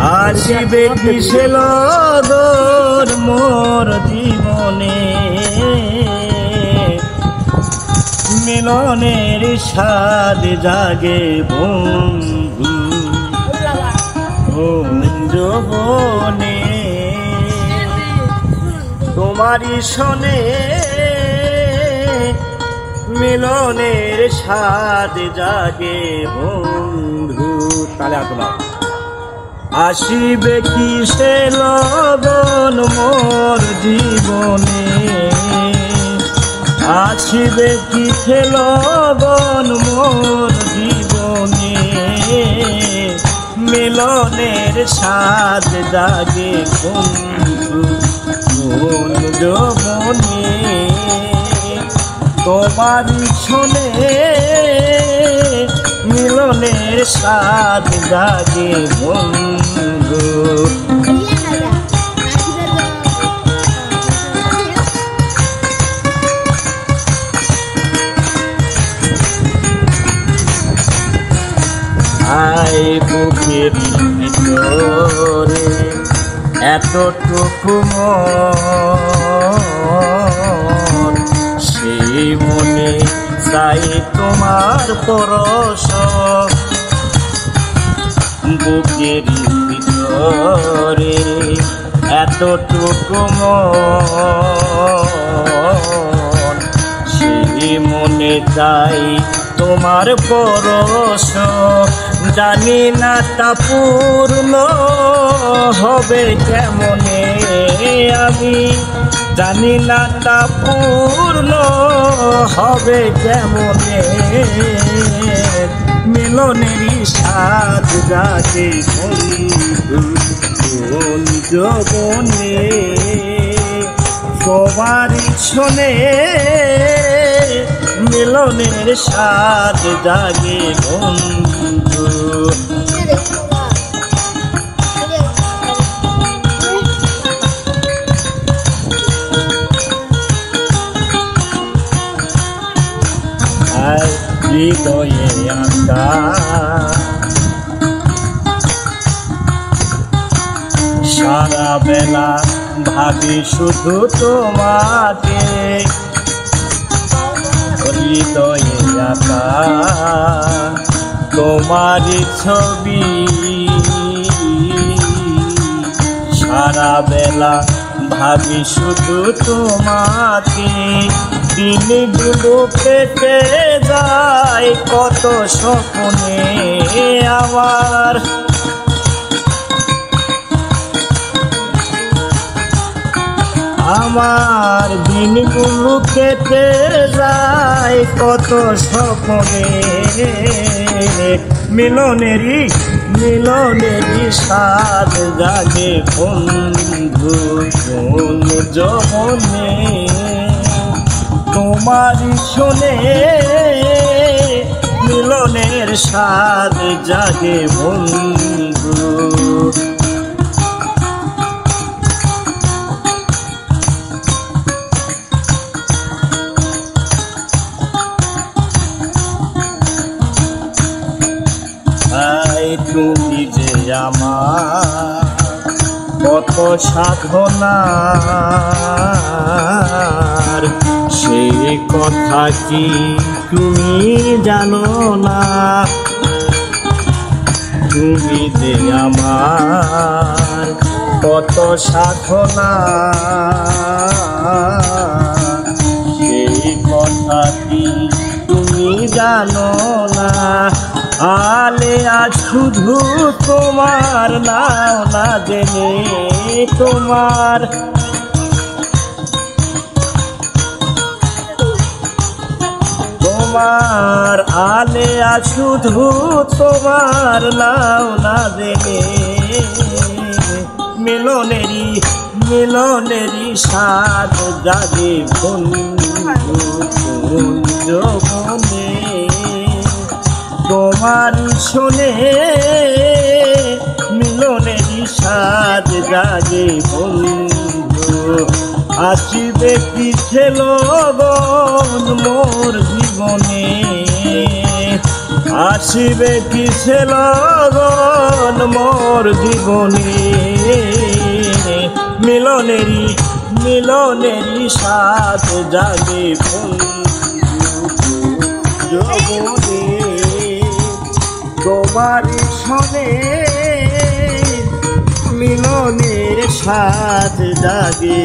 আসিবে কিসে লগন মোর জীবনে, মিলনের স্বাদ জাগে বন্ধু যৌবনে। তোমারই শোনে মিলনের স্বাদ জাগে বন্ধু। তাহলে তোমার আসিবে কিসে লগন মোর জীবনে, আসিবে কিসে লগন মোর জীবনে, মিলনের স্বাদ জাগে বন্ধু যৌবনে। তোমারই শোনে মিলনের স্বাদ জাগে বন্ধু। আয় বুকের ভিতরে এতটুকু মন, সেই মনে চাই তোমার পরশ। বুকের ভিতরে এতটুকু মন, সেই মনে চাই তোমার পরশ। জানি না তা পূর্ণ হবে কেমনে, আমি জানি না তা পূর্ণ হবে কেমনে, মিলনেরই স্বাদ জাগে বন্ধু যৌবনে। সবারই শোনে মিলনের স্বাদ জাগে বন্ধু। হৃদয়ে আঁকা সারা বেলা ভাবি শুধু তোমাকে, হৃদয়ে আঁকা তোমারই ছবি, সারা বেলা ভাবি শুধু তোমাকে। দিনগুলো কেটে যায় কত স্বপ্নে আমার, আমার দিনগুলো কেটে যায় কত স্বপ্নে, মিলনেরই স্বাদ জাগে বন্ধু যৌবনে। তোমারই শোনে মিলনের স্বাদ জাগে বন্ধু। তুমি যে আমার কত সাধনার, সেই কথা কি তুমি জানো না? তুমি যে আমার কত সাধনার, সেই কথা কি তুমি জানো না? আলে আজ শুধু তোমার নাও না জেনে, তোমার তোমার আলে আজ শুধু তোমার নাও না জেনে, মিলনেরই স্বাদ জাগে বন্ধু যৌবনে। তোমার শোনে মিলনেরই স্বাদ জাগে বন্ধু। আসিবে কিসে লগন মোর জীবনে, আসিবে কিসে লগন মোর জীবনে মিলনেরই সাথ জাগে যৌবনে তোমার সনে মিলনের সাথ জাগে